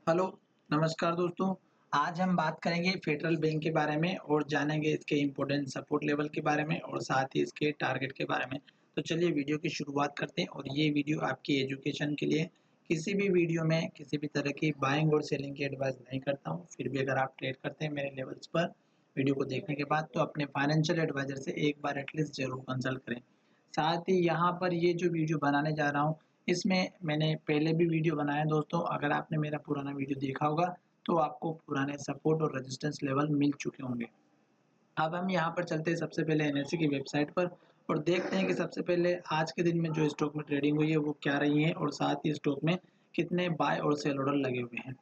Hello, नमस्कार दोस्तों। आज हम बात करेंगे फेडरल बैंक के बारे में और जानेंगे इसके इम्पोर्टेंट सपोर्ट लेवल के बारे में और साथ ही इसके टारगेट के बारे में। तो चलिए वीडियो की शुरुआत करते हैं और ये वीडियो आपकी एजुकेशन के लिए किसी भी वीडियो में किसी भी तरह की बाइंग और सेलिंग की एडवाइस नहीं करता हूँ। फिर भी अगर आप ट्रेड करते हैं मेरे लेवल्स पर वीडियो को देखने के बाद तो अपने फाइनेंशियल एडवाइज़र से एक बार एटलीस्ट ज़रूर कंसल्ट करें। साथ ही यहाँ पर ये जो वीडियो बनाने जा रहा हूँ इसमें मैंने पहले भी वीडियो बनाया है दोस्तों, अगर आपने मेरा पुराना वीडियो देखा होगा तो आपको पुराने सपोर्ट और रेजिस्टेंस लेवल मिल चुके होंगे। अब हम यहाँ पर चलते हैं सबसे पहले एनएसई की वेबसाइट पर और देखते हैं कि सबसे पहले आज के दिन में जो स्टॉक में ट्रेडिंग हुई है वो क्या रही है और साथ ही स्टॉक में कितने बाय और सेल ऑर्डर लगे हुए हैं।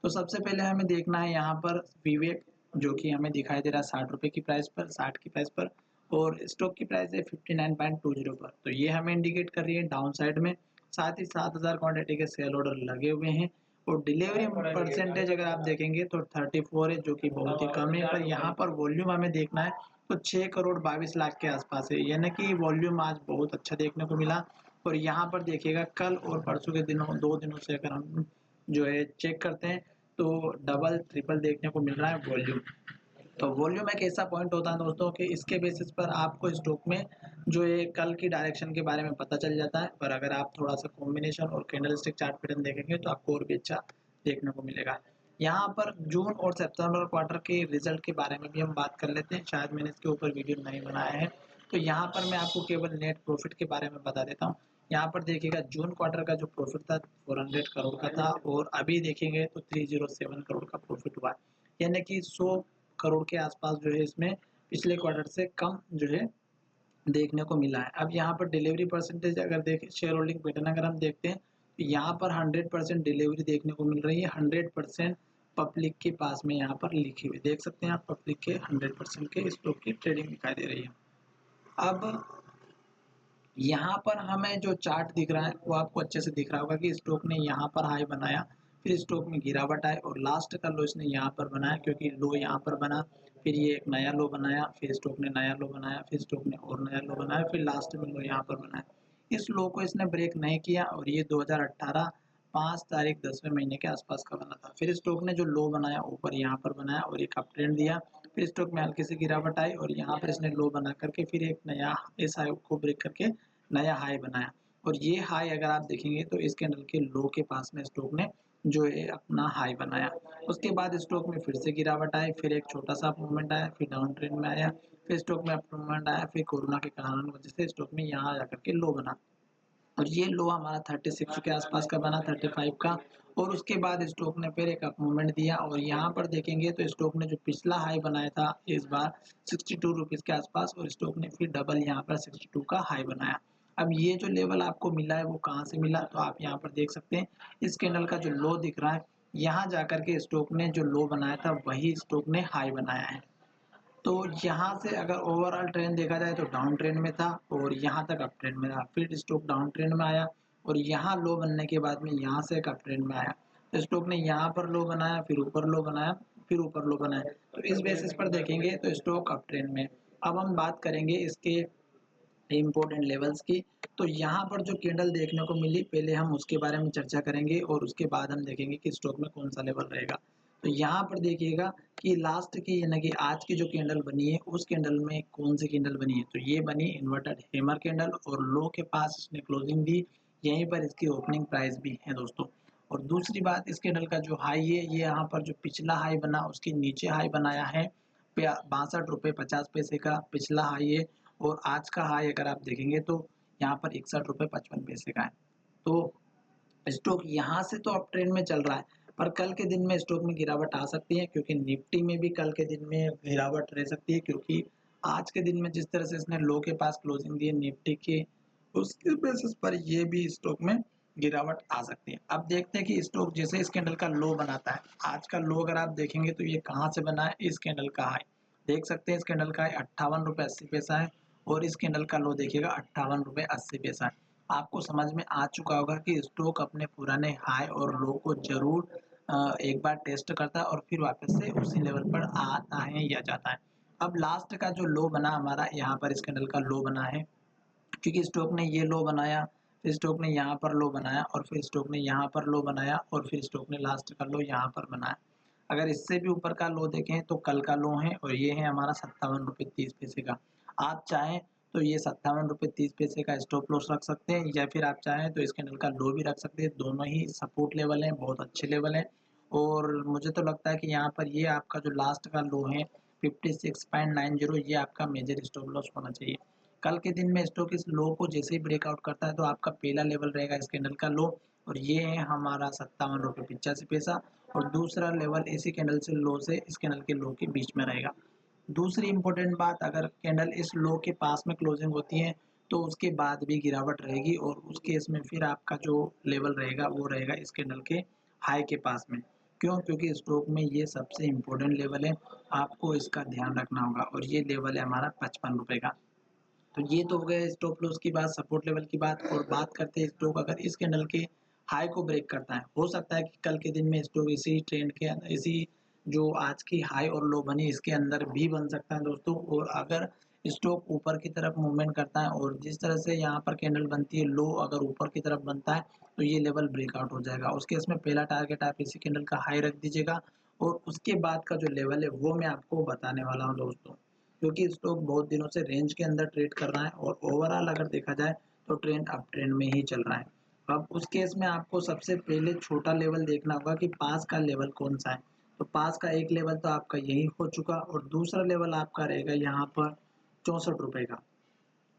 तो सबसे पहले हमें देखना है यहाँ पर विवेक, जो कि हमें दिखाई दे रहा है 60 रुपये की प्राइस पर, 60 की प्राइस पर, और स्टॉक की प्राइस है 59.20 पर। तो ये हमें इंडिकेट कर रही है डाउन साइड में। साथ ही 7000 क्वांटिटी के सेल ऑर्डर लगे हुए हैं और डिलीवरी परसेंटेज अगर आप देखेंगे तो 34 है, जो कि बहुत ही कम है। पर यहाँ पर वॉल्यूम हमें देखना है तो 6 करोड़ 22 लाख के आसपास है, यानी कि वॉल्यूम आज बहुत अच्छा देखने को मिला। और यहाँ पर देखिएगा कल और परसों के दिनों 2 दिनों से अगर हम जो है चेक करते हैं तो डबल ट्रिपल देखने को मिल रहा है वॉल्यूम। तो वॉल्यूम एक ऐसा पॉइंट होता है दोस्तों कि इसके बेसिस पर आपको स्टॉक में जो है कल की डायरेक्शन के बारे में पता चल जाता है। पर अगर आप थोड़ा सा कॉम्बिनेशन और कैंडलस्टिक चार्ट पैटर्न देखेंगे तो आपको और भी अच्छा देखने को मिलेगा। यहाँ पर जून और सितंबर क्वार्टर के रिजल्ट के बारे में भी हम बात कर लेते हैं, शायद मैंने इसके ऊपर वीडियो नहीं बनाया है। तो यहाँ पर मैं आपको केवल नेट प्रॉफिट के बारे में बता देता हूँ। यहाँ पर देखिएगा जून क्वार्टर का जो प्रॉफिट था 400 करोड़ का था और अभी देखेंगे तो 307 करोड़ का प्रॉफिट हुआ, यानी कि 100 करोड़ के आसपास जो है इसमें पिछले क्वार्टर से कम जो है देखने को मिला है। अब यहाँ पर डिलीवरी परसेंटेज अगर देखें, शेयर होल्डिंग पैटर्न अगर हम देखते हैं तो यहाँ पर 100% डिलीवरी देखने को मिल रही है। 100% पब्लिक के पास में यहाँ पर लिखी हुई देख सकते हैं आप, पब्लिक के 100% के स्टॉक की ट्रेडिंग दिखाई दे रही है। अब यहाँ पर हमें जो चार्ट दिख रहा है वो आपको अच्छे से दिख रहा होगा कि स्टॉक ने यहाँ पर हाई बनाया, फिर स्टॉक में गिरावट आए और लास्ट का लो इसने यहाँ पर बनाया, क्योंकि लो यहाँ पर बना, फिर ये एक नया लो बनाया, फिर स्टॉक ने नया लो बनाया, फिर स्टॉक ने और नया लो बनाया, फिर लास्ट में लो यहाँ पर बनाया। इस लो को इसने ब्रेक नहीं किया और ये 2018 5 तारीख 10वें महीने के आसपास का बना था। फिर स्टॉक ने जो लो बनाया ऊपर यहाँ पर बनाया और एक अप ट्रेंड दिया, फिर स्टॉक में हल्की सी गिरावट आई और यहाँ पर इसने लो बना करके फिर एक नया इस हाई को ब्रेक करके नया हाई बनाया। और ये हाई अगर आप देखेंगे तो इस कैंडल के लो के पास में स्टॉक ने जो है अपना हाई बनाया। उसके बाद स्टॉक में फिर से गिरावट आई, फिर एक छोटा सा मूवमेंट आया, फिर डाउन ट्रेंड में आया, फिर स्टॉक में अप मूवमेंट आया, फिर कोरोना के कारण वजह से स्टॉक में यहाँ जाकर के लो बना और ये लो हमारा 36 के आसपास का बना, 35 का। और उसके बाद स्टॉक ने फिर एक अप मूवमेंट दिया और यहाँ पर देखेंगे तो स्टॉक ने जो पिछला हाई बनाया था इस बार 62 रुपीज़ के आसपास और स्टॉक ने फिर डबल यहाँ पर 62 का हाई बनाया। अब ये जो लेवल आपको मिला है वो कहाँ से मिला, तो आप यहाँ पर देख सकते हैं इस कैंडल का जो लो दिख रहा है, यहाँ जाकर के स्टॉक ने जो लो बनाया था वही स्टॉक ने हाई बनाया है। तो यहाँ से अगर ओवरऑल ट्रेंड देखा जाए तो डाउन ट्रेंड में था और यहाँ तक अप ट्रेंड में था, फिर स्टॉक डाउन ट्रेंड में आया और यहाँ लो बनने के बाद में यहाँ से एक अप ट्रेंड में आया। तो स्टॉक ने यहाँ पर लो बनाया, फिर ऊपर लो बनाया, फिर ऊपर लो बनाया। तो इस बेसिस पर देखेंगे तो स्टॉक अप ट्रेंड में। अब हम बात करेंगे इसके इम्पोर्टेंट लेवल्स की। तो यहाँ पर जो कैंडल देखने को मिली पहले हम उसके बारे में चर्चा करेंगे और उसके बाद हम देखेंगे कि स्टॉक में कौन सा लेवल रहेगा। तो यहाँ पर देखिएगा कि लास्ट की यानी कि आज की जो कैंडल बनी है उस कैंडल में कौन सी कैंडल बनी है, तो ये बनी इन्वर्टेड हैमर कैंडल और लो के पास इसने क्लोजिंग दी, यहीं पर इसकी ओपनिंग प्राइस भी है दोस्तों। और दूसरी बात, इस कैंडल का जो हाई है ये यहाँ पर जो पिछला हाई बना उसके नीचे हाई बनाया है, 62 रुपये 50 पैसे का पिछला हाई है और आज का हाई अगर आप देखेंगे तो यहाँ पर 61 रुपये 55 पैसे का है। तो स्टॉक यहाँ से तो अप ट्रेंड में चल रहा है, पर कल के दिन में स्टॉक में गिरावट आ सकती है, क्योंकि निफ्टी में भी कल के दिन में गिरावट रह सकती है, क्योंकि आज के दिन में जिस तरह से इसने लो के पास क्लोजिंग दी है निफ्टी के, उसके बेसिस पर ये भी स्टॉक में गिरावट आ सकती है। अब देखते हैं कि स्टॉक जैसे इस कैंडल का लो बनाता है, आज का लो अगर आप देखेंगे तो ये कहाँ से बना है, इस कैंडल का हाई देख सकते हैं, इस कैंडल का हाई 58 रुपये 80 पैसा है और इस कैंडल का लो देखिएगा 58 रुपये 80 पैसा है। आपको समझ में आ चुका होगा कि स्टॉक अपने पुराने हाई और लो को जरूर एक बार टेस्ट करता है और फिर वापस से उसी लेवल पर आता है या जाता है। अब लास्ट का जो लो बना हमारा यहाँ पर इस कैंडल का लो बना है, क्योंकि स्टॉक ने ये लो बनाया, स्टॉक ने यहाँ पर लो बनाया और फिर स्टॉक ने यहाँ पर लो बनाया और फिर स्टॉक ने लास्ट का लो यहाँ पर बनाया। अगर इससे भी ऊपर का लो देखें तो कल का लो है और ये है हमारा 57 रुपये 30 पैसे का। आप चाहें तो ये 57 रुपये 30 पैसे का स्टॉप लॉस रख सकते हैं या फिर आप चाहें तो इस कैंडल का लो भी रख सकते हैं। दोनों ही सपोर्ट लेवल हैं, बहुत अच्छे लेवल हैं और मुझे तो लगता है कि यहाँ पर ये आपका जो लास्ट का लो है 56.90, ये आपका मेजर स्टॉप लॉस होना चाहिए। कल के दिन में स्टॉक इस लो को जैसे ही ब्रेकआउट करता है तो आपका पहला लेवल रहेगा इस कैंडल का लो और ये है हमारा 57 रुपये 85 पैसा और दूसरा लेवल इसी कैंडल से लो से इस कैंडल के लो के बीच में रहेगा। दूसरी इंपॉर्टेंट बात, अगर कैंडल इस लो के पास में क्लोजिंग होती है तो उसके बाद भी गिरावट रहेगी और उस केस में फिर आपका जो लेवल रहेगा वो रहेगा इस कैंडल के हाई के पास में। क्यों? क्योंकि स्टॉक में ये सबसे इम्पोर्टेंट लेवल है, आपको इसका ध्यान रखना होगा और ये लेवल है हमारा 55 रुपये का। तो ये तो हो गया स्टॉप लॉस की बात, सपोर्ट लेवल की बात। और बात करते हैं स्टॉक अगर इस कैंडल के हाई को ब्रेक करता है, हो सकता है कि कल के दिन में स्टॉक इसी ट्रेंड के इसी जो आज की हाई और लो बनी इसके अंदर भी बन सकता है दोस्तों। और अगर स्टॉक ऊपर की तरफ मूवमेंट करता है और जिस तरह से यहाँ पर कैंडल बनती है, लो अगर ऊपर की तरफ बनता है तो ये लेवल ब्रेकआउट हो जाएगा। उस केस में पहला टारगेट आप इसी कैंडल का हाई रख दीजिएगा और उसके बाद का जो लेवल है वो मैं आपको बताने वाला हूँ दोस्तों। क्योंकि स्टॉक बहुत दिनों से रेंज के अंदर ट्रेड कर रहा है और ओवरऑल अगर देखा जाए तो ट्रेंड अप ट्रेंड में ही चल रहा है। अब उस केस में आपको सबसे पहले छोटा लेवल देखना होगा कि पास का लेवल कौन सा है। तो पास का एक लेवल तो आपका यही हो चुका और दूसरा लेवल आपका रहेगा यहाँ पर 64 रुपये का।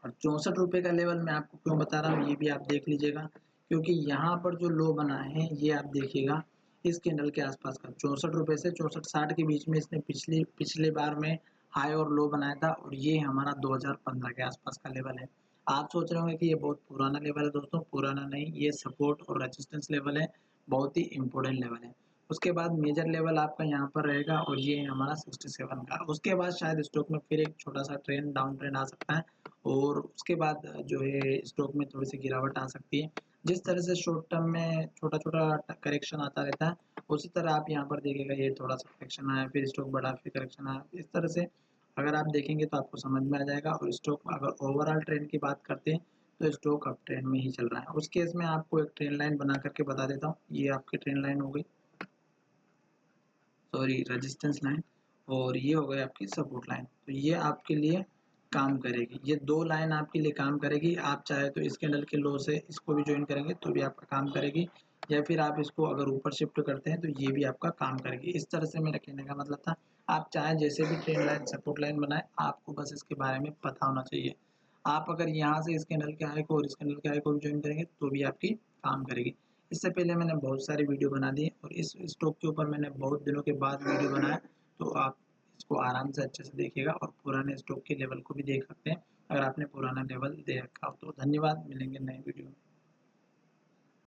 और 64 रुपये का लेवल मैं आपको क्यों बता रहा हूँ ये भी आप देख लीजिएगा, क्योंकि यहाँ पर जो लो बना है ये आप देखिएगा इस कैंडल के आसपास का 64 रुपये से 64-60 के बीच में इसने पिछले बार में हाई और लो बनाया था और ये हमारा 2015 के आसपास का लेवल है। आप सोच रहे होंगे कि ये बहुत पुराना लेवल है दोस्तों, पुराना नहीं, ये सपोर्ट और रेजिस्टेंस लेवल है, बहुत ही इंपॉर्टेंट लेवल है। उसके बाद मेजर लेवल आपका यहाँ पर रहेगा और ये है हमारा 67 का। उसके बाद शायद स्टॉक में फिर एक छोटा सा ट्रेंड डाउन ट्रेंड आ सकता है और उसके बाद जो है स्टॉक में थोड़ी सी गिरावट आ सकती है। जिस तरह से शॉर्ट टर्म में छोटा-छोटा करेक्शन आता रहता है, उसी तरह आप यहाँ पर देखिएगा ये थोड़ा-सा करेक्शन आया, फिर स्टॉक बढ़ा, फिर करेक्शन आया। इस तरह से अगर आप देखेंगे तो आपको समझ में आ जाएगा और स्टॉक अगर ओवरऑल ट्रेंड की बात करते हैं, तो स्टॉक अप ट्रेंड में ही चल रहा है। उस केस में आपको एक ट्रेंड लाइन बना करके बता देता हूँ, ये आपकी ट्रेंड लाइन हो गई, सॉरी रेजिस्टेंस लाइन, और ये हो गई आपकी सपोर्ट लाइन। तो ये आपके लिए काम करेगी, ये 2 लाइन आपके लिए काम करेगी। आप चाहे तो इस कैंडल के लो से इसको भी जॉइन करेंगे तो भी आपका काम करेगी या फिर आप इसको अगर ऊपर शिफ्ट करते हैं तो ये भी आपका काम करेगी। इस तरह से मेरा कहने का मतलब था, आप चाहे जैसे भी ट्रेंड लाइन, सपोर्ट लाइन बनाएँ, आपको बस इसके बारे में पता होना चाहिए। आप अगर यहाँ से इस कैंडल के हाई को और इस कैंडल के हाई को भी जॉइन करेंगे तो भी आपकी काम करेगी। इससे पहले मैंने बहुत सारी वीडियो बना दी और इस स्टॉक के ऊपर मैंने बहुत दिनों के बाद वीडियो बनाया, तो आप इसको आराम से अच्छे से देखिएगा और पुराने स्टॉक के लेवल को भी देख सकते हैं अगर आपने पुराना लेवल दे रखा हो तो। धन्यवाद, मिलेंगे नए वीडियो में।